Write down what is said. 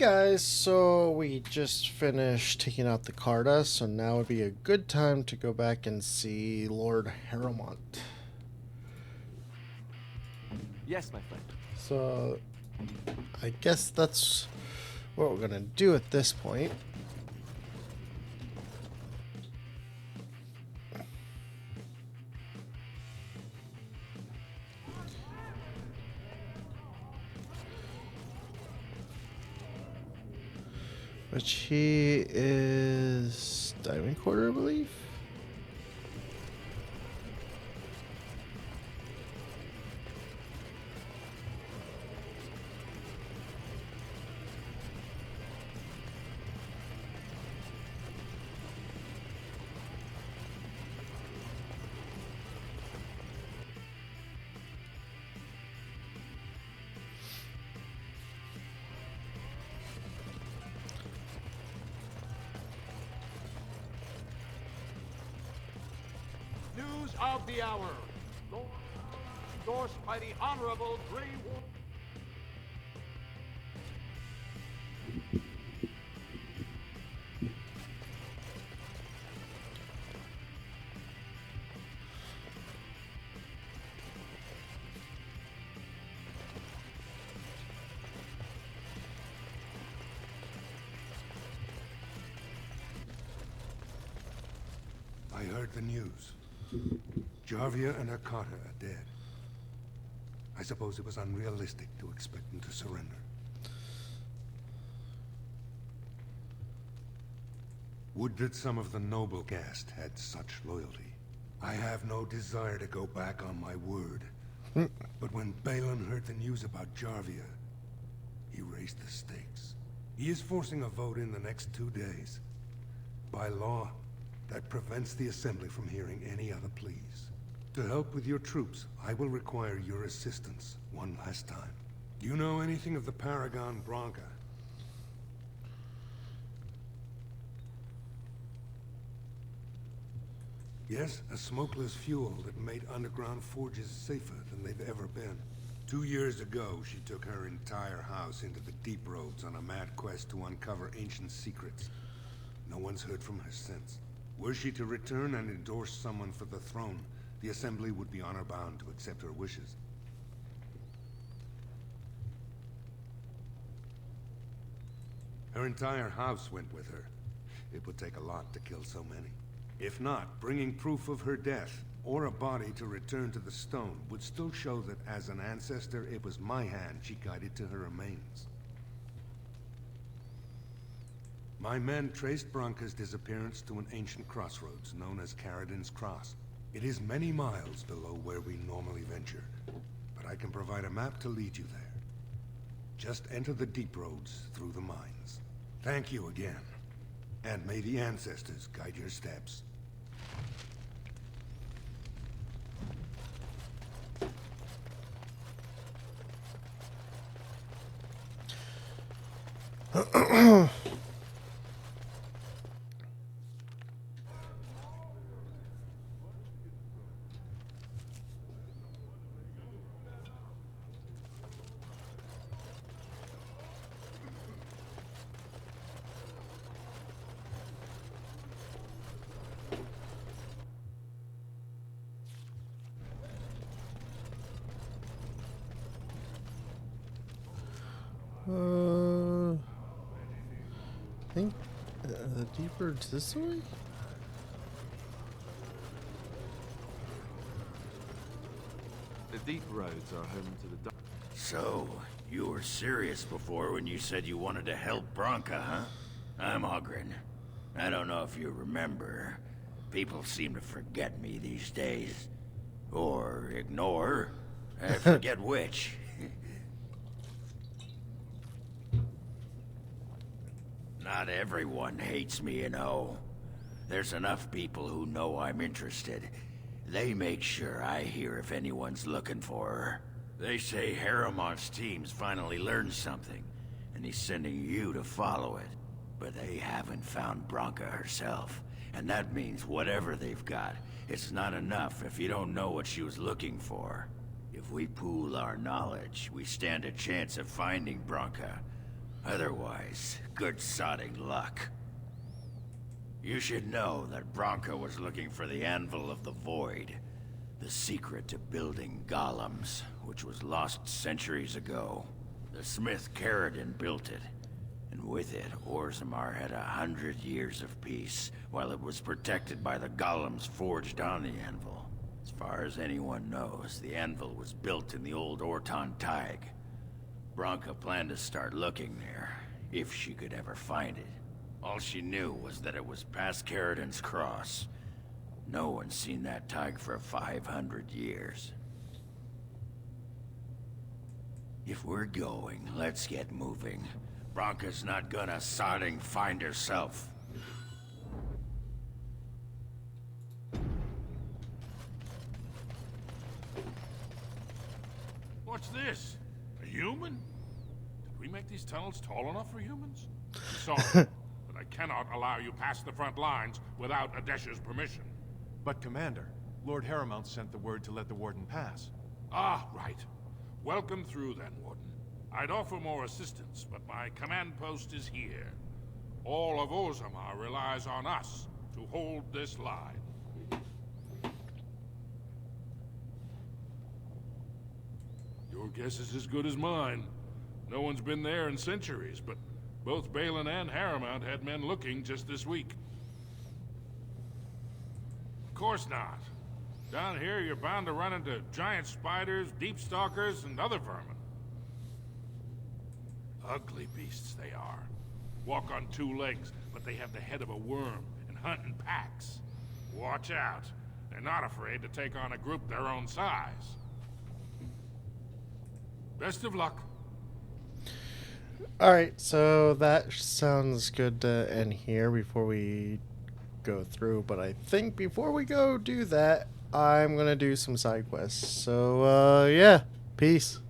Guys, so we just finished taking out the Carta, so now would be a good time to go back and see Lord Harrowmont. Yes, my friend. So I guess that's what we're gonna do at this point. Which he is Diamond Quarter, I believe. News of the hour. Lord, endorsed by the Honorable Grey Wolf. I heard the news. Jarvia and her Carter are dead. I suppose it was unrealistic to expect them to surrender. Would that some of the noble caste had such loyalty. I have no desire to go back on my word. But when Balin heard the news about Jarvia, he raised the stakes. He is forcing a vote in the next 2 days. By law, that prevents the Assembly from hearing any other pleas. To help with your troops, I will require your assistance one last time. Do you know anything of the Paragon Branca? Yes, a smokeless fuel that made underground forges safer than they've ever been. 2 years ago, she took her entire house into the deep roads on a mad quest to uncover ancient secrets. No one's heard from her since. Were she to return and endorse someone for the throne, the Assembly would be honor-bound to accept her wishes. Her entire house went with her. It would take a lot to kill so many. If not, bringing proof of her death, or a body to return to the stone, would still show that as an ancestor, it was my hand she guided to her remains. My men traced Branca's disappearance to an ancient crossroads known as Caradin's Cross. It is many miles below where we normally venture, but I can provide a map to lead you there. Just enter the deep roads through the mines. Thank you again, and may the ancestors guide your steps. I think the deeper it's this way? The deep roads are home to the So, you were serious before when you said you wanted to help Branca, huh? I'm Ogren. I don't know if you remember. People seem to forget me these days. Or ignore. I forget which. Not everyone hates me, you know. There's enough people who know I'm interested. They make sure I hear if anyone's looking for her. They say Harrowmont's team's finally learned something, and he's sending you to follow it. But they haven't found Branca herself, and that means whatever they've got, it's not enough if you don't know what she was looking for. If we pool our knowledge, we stand a chance of finding Branca. Otherwise, good sodding luck. You should know that Bronca was looking for the Anvil of the Void, the secret to building golems, which was lost centuries ago. The smith Caradon built it, and with it, Orzammar had 100 years of peace, while it was protected by the golems forged on the anvil. As far as anyone knows, the anvil was built in the old Orton Tig. Bronca planned to start looking there, if she could ever find it. All she knew was that it was past Caradon's cross. No one's seen that Tig for 500 years. If we're going, let's get moving. Bronca's not gonna sodding find herself. What's this? A human? Did we make these tunnels tall enough for humans? I'm sorry, but I cannot allow you past the front lines without Adesh's permission. But Commander, Lord Harrowmont sent the word to let the Warden pass. Ah, right. Welcome through then, Warden. I'd offer more assistance, but my command post is here. All of Orzammar relies on us to hold this line. Your guess is as good as mine. No one's been there in centuries, but both Balin and Harrowmont had men looking just this week. Of course not. Down here, you're bound to run into giant spiders, deep stalkers, and other vermin. Ugly beasts they are. Walk on two legs, but they have the head of a worm and hunt in packs. Watch out. They're not afraid to take on a group their own size. Best of luck. Alright, so that sounds good to end here before we go through, but I think before we go do that, I'm gonna do some side quests. So, yeah, peace.